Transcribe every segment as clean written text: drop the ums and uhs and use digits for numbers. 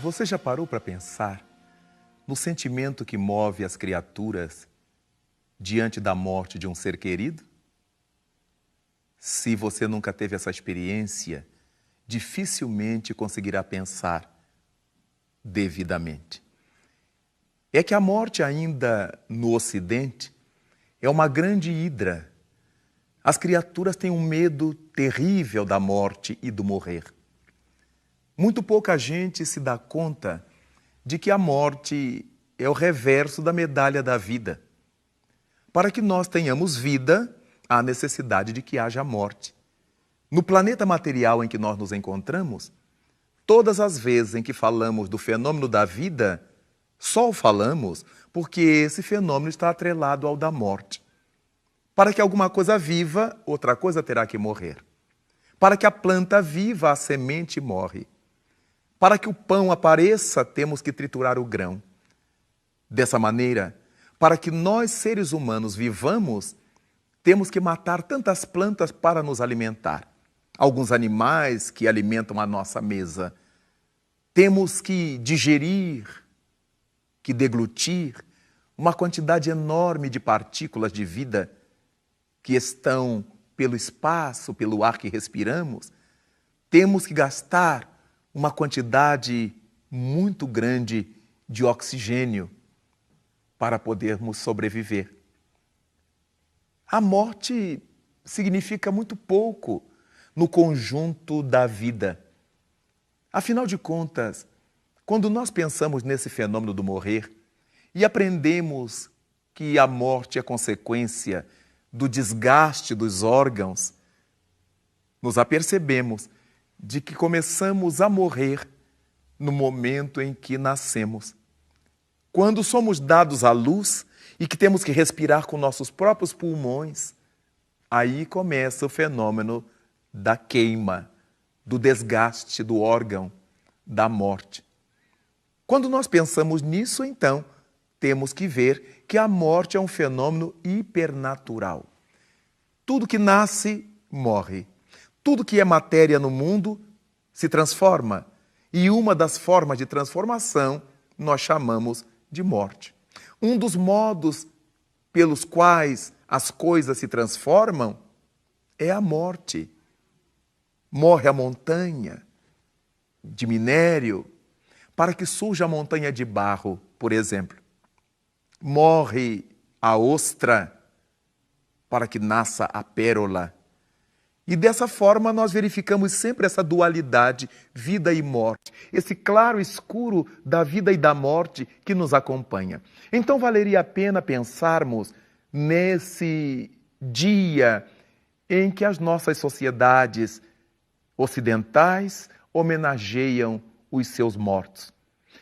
Você já parou para pensar no sentimento que move as criaturas diante da morte de um ser querido? Se você nunca teve essa experiência, dificilmente conseguirá pensar devidamente. É que a morte ainda no Ocidente é uma grande hidra. As criaturas têm um medo terrível da morte e do morrer. Muito pouca gente se dá conta de que a morte é o reverso da medalha da vida. Para que nós tenhamos vida, há necessidade de que haja morte. No planeta material em que nós nos encontramos, todas as vezes em que falamos do fenômeno da vida, só o falamos porque esse fenômeno está atrelado ao da morte. Para que alguma coisa viva, outra coisa terá que morrer. Para que a planta viva, a semente morre. Para que o pão apareça, temos que triturar o grão. Dessa maneira, para que nós, seres humanos, vivamos, temos que matar tantas plantas para nos alimentar. Alguns animais que alimentam a nossa mesa. Temos que digerir, que deglutir uma quantidade enorme de partículas de vida que estão pelo espaço, pelo ar que respiramos. Temos que gastar uma quantidade muito grande de oxigênio para podermos sobreviver. A morte significa muito pouco no conjunto da vida. Afinal de contas, quando nós pensamos nesse fenômeno do morrer e aprendemos que a morte é consequência do desgaste dos órgãos, nos apercebemos de que começamos a morrer no momento em que nascemos. Quando somos dados à luz e que temos que respirar com nossos próprios pulmões, aí começa o fenômeno da queima, do desgaste do órgão, da morte. Quando nós pensamos nisso, então, temos que ver que a morte é um fenômeno hipernatural. Tudo que nasce, morre. Tudo que é matéria no mundo se transforma. E uma das formas de transformação nós chamamos de morte. Um dos modos pelos quais as coisas se transformam é a morte. Morre a montanha de minério para que surja a montanha de barro, por exemplo. Morre a ostra para que nasça a pérola. E dessa forma nós verificamos sempre essa dualidade, vida e morte, esse claro escuro da vida e da morte que nos acompanha. Então valeria a pena pensarmos nesse dia em que as nossas sociedades ocidentais homenageiam os seus mortos.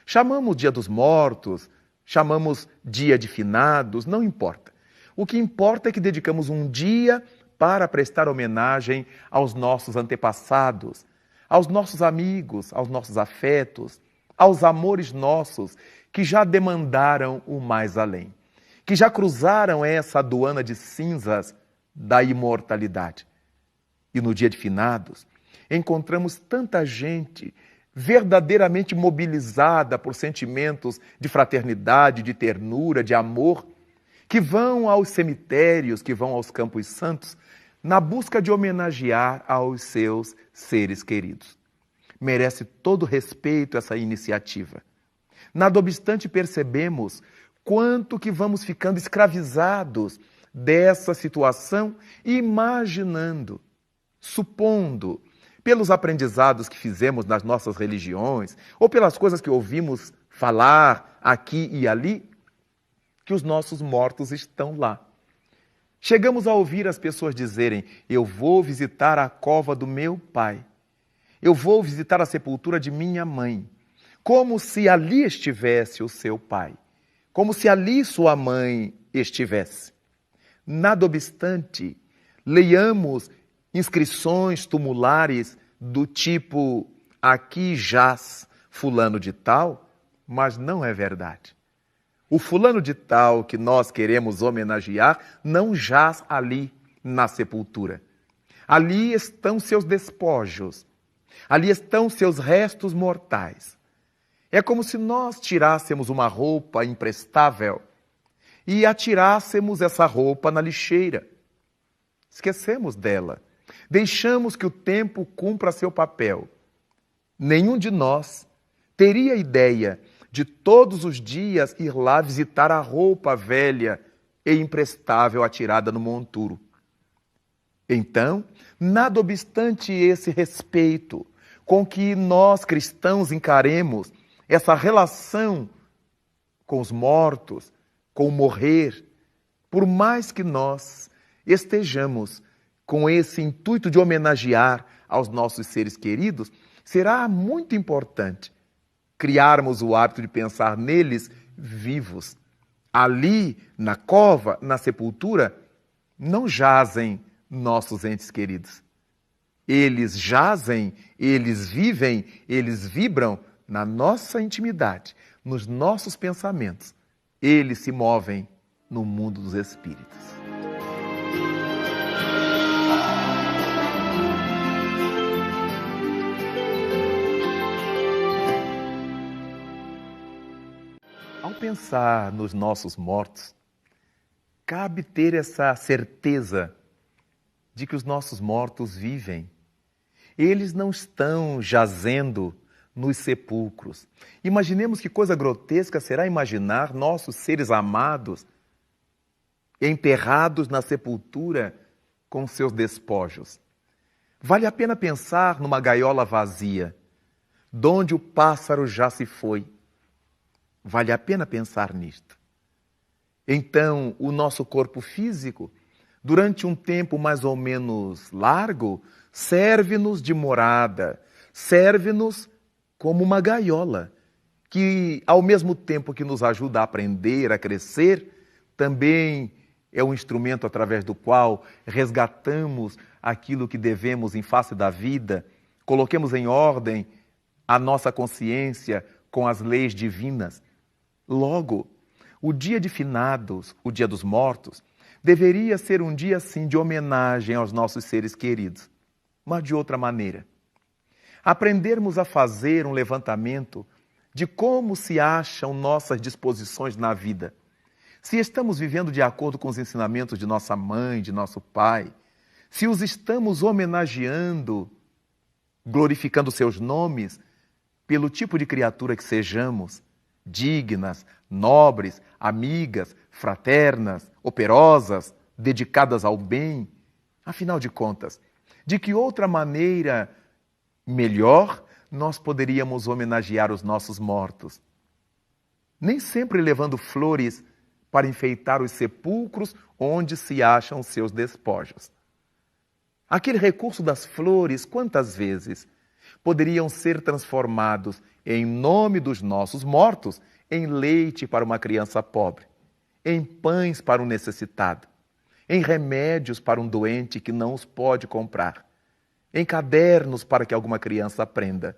Chamamos Dia dos Mortos, chamamos Dia de Finados, não importa. O que importa é que dedicamos um dia para prestar homenagem aos nossos antepassados, aos nossos amigos, aos nossos afetos, aos amores nossos que já demandaram o mais além, que já cruzaram essa aduana de cinzas da imortalidade. E no Dia de Finados, encontramos tanta gente verdadeiramente mobilizada por sentimentos de fraternidade, de ternura, de amor, que vão aos cemitérios, que vão aos campos santos, na busca de homenagear aos seus seres queridos. Merece todo respeito essa iniciativa. Nada obstante, percebemos quanto que vamos ficando escravizados dessa situação, imaginando, supondo, pelos aprendizados que fizemos nas nossas religiões, ou pelas coisas que ouvimos falar aqui e ali, que os nossos mortos estão lá. Chegamos a ouvir as pessoas dizerem: eu vou visitar a cova do meu pai, eu vou visitar a sepultura de minha mãe, como se ali estivesse o seu pai, como se ali sua mãe estivesse. Nada obstante, leiamos inscrições tumulares do tipo: aqui jaz fulano de tal, mas não é verdade. O fulano de tal que nós queremos homenagear não jaz ali na sepultura. Ali estão seus despojos, ali estão seus restos mortais. É como se nós tirássemos uma roupa imprestável e atirássemos essa roupa na lixeira. Esquecemos dela. Deixamos que o tempo cumpra seu papel. Nenhum de nós teria ideia de todos os dias ir lá visitar a roupa velha e imprestável atirada no monturo. Então, nada obstante esse respeito com que nós cristãos encaremos essa relação com os mortos, com o morrer, por mais que nós estejamos com esse intuito de homenagear aos nossos seres queridos, será muito importante criarmos o hábito de pensar neles vivos. Ali, na cova, na sepultura, não jazem nossos entes queridos. Eles jazem, eles vivem, eles vibram na nossa intimidade, nos nossos pensamentos. Eles se movem no mundo dos espíritos. Ao pensar nos nossos mortos, cabe ter essa certeza de que os nossos mortos vivem. Eles não estão jazendo nos sepulcros. Imaginemos que coisa grotesca será imaginar nossos seres amados enterrados na sepultura com seus despojos. Vale a pena pensar numa gaiola vazia, donde o pássaro já se foi. Vale a pena pensar nisto. Então, o nosso corpo físico, durante um tempo mais ou menos largo, serve-nos de morada, serve-nos como uma gaiola, que ao mesmo tempo que nos ajuda a aprender, a crescer, também é um instrumento através do qual resgatamos aquilo que devemos em face da vida, coloquemos em ordem a nossa consciência com as leis divinas. Logo, o dia de finados, o dia dos mortos, deveria ser um dia, sim, de homenagem aos nossos seres queridos, mas de outra maneira. Aprendermos a fazer um levantamento de como se acham nossas disposições na vida. Se estamos vivendo de acordo com os ensinamentos de nossa mãe, de nosso pai, se os estamos homenageando, glorificando seus nomes, pelo tipo de criatura que sejamos, dignas, nobres, amigas, fraternas, operosas, dedicadas ao bem. Afinal de contas, de que outra maneira melhor nós poderíamos homenagear os nossos mortos? Nem sempre levando flores para enfeitar os sepulcros onde se acham os seus despojos. Aquele recurso das flores, quantas vezes poderiam ser transformados em nome dos nossos mortos em leite para uma criança pobre, em pães para um necessitado, em remédios para um doente que não os pode comprar, em cadernos para que alguma criança aprenda.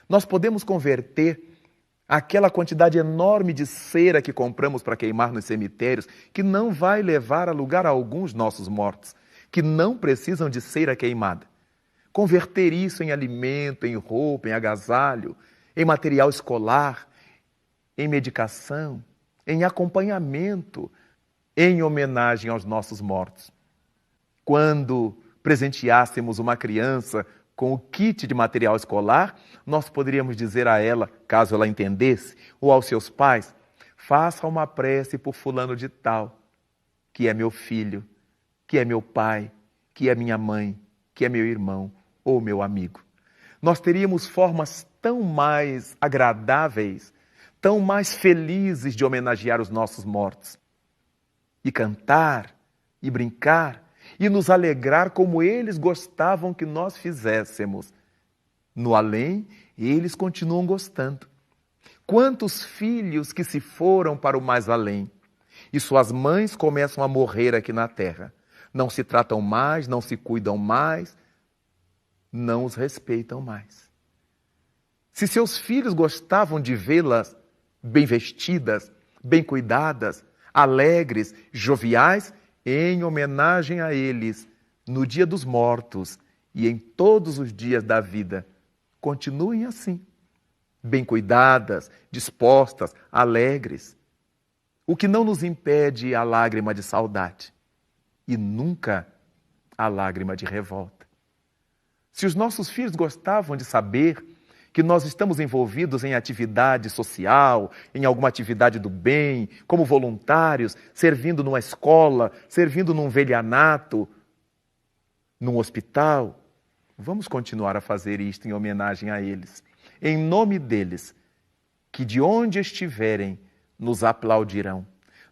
Nós podemos converter aquela quantidade enorme de cera que compramos para queimar nos cemitérios, que não vai levar a lugar algum os nossos mortos, que não precisam de cera queimada. Converter isso em alimento, em roupa, em agasalho, em material escolar, em medicação, em acompanhamento, em homenagem aos nossos mortos. Quando presenteássemos uma criança com o kit de material escolar, nós poderíamos dizer a ela, caso ela entendesse, ou aos seus pais, faça uma prece por fulano de tal, que é meu filho, que é meu pai, que é minha mãe, que é meu irmão ou meu amigo. Nós teríamos formas tão mais agradáveis, tão mais felizes de homenagear os nossos mortos. E cantar, e brincar, e nos alegrar como eles gostavam que nós fizéssemos. No além, eles continuam gostando. Quantos filhos que se foram para o mais além, e suas mães começam a morrer aqui na terra. Não se tratam mais, não se cuidam mais, não os respeitam mais. Se seus filhos gostavam de vê-las bem vestidas, bem cuidadas, alegres, joviais, em homenagem a eles, no dia dos mortos e em todos os dias da vida, continuem assim. bem cuidadas, dispostas, alegres. O que não nos impede a lágrima de saudade e nunca a lágrima de revolta. Se os nossos filhos gostavam de saber que nós estamos envolvidos em atividade social, em alguma atividade do bem, como voluntários, servindo numa escola, servindo num velhanato, num hospital, vamos continuar a fazer isto em homenagem a eles. Em nome deles, que de onde estiverem, nos aplaudirão,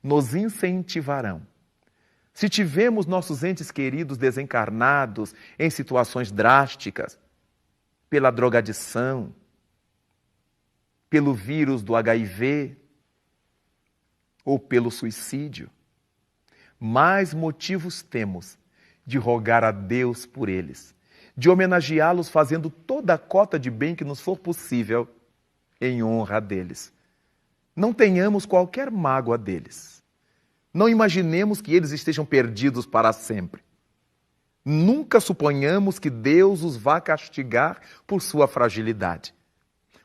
nos incentivarão. Se tivemos nossos entes queridos desencarnados em situações drásticas, pela drogadição, pelo vírus do HIV ou pelo suicídio, mais motivos temos de rogar a Deus por eles, de homenageá-los fazendo toda a cota de bem que nos for possível em honra deles. Não tenhamos qualquer mágoa deles. Não imaginemos que eles estejam perdidos para sempre. Nunca suponhamos que Deus os vá castigar por sua fragilidade.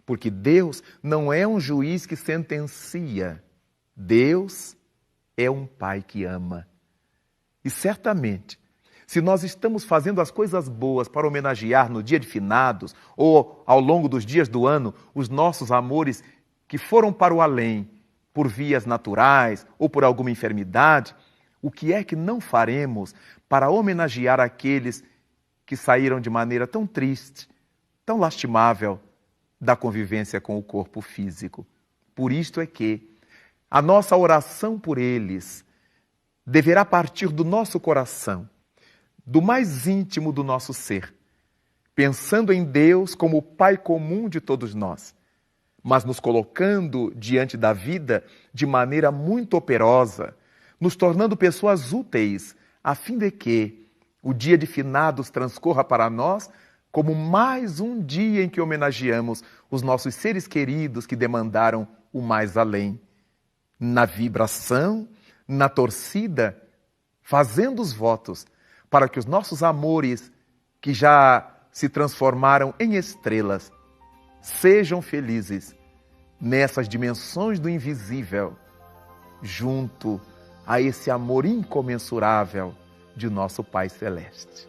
Porque Deus não é um juiz que sentencia. Deus é um pai que ama. E certamente, se nós estamos fazendo as coisas boas para homenagear no dia de finados ou ao longo dos dias do ano os nossos amores que foram para o além por vias naturais ou por alguma enfermidade, o que é que não faremos para homenagear aqueles que saíram de maneira tão triste, tão lastimável da convivência com o corpo físico? Por isto é que a nossa oração por eles deverá partir do nosso coração, do mais íntimo do nosso ser, pensando em Deus como o Pai comum de todos nós, mas nos colocando diante da vida de maneira muito operosa, nos tornando pessoas úteis, a fim de que o dia de finados transcorra para nós como mais um dia em que homenageamos os nossos seres queridos que demandaram o mais além, na vibração, na torcida, fazendo os votos para que os nossos amores, que já se transformaram em estrelas, sejam felizes nessas dimensões do invisível, junto a esse amor incomensurável de nosso Pai Celeste.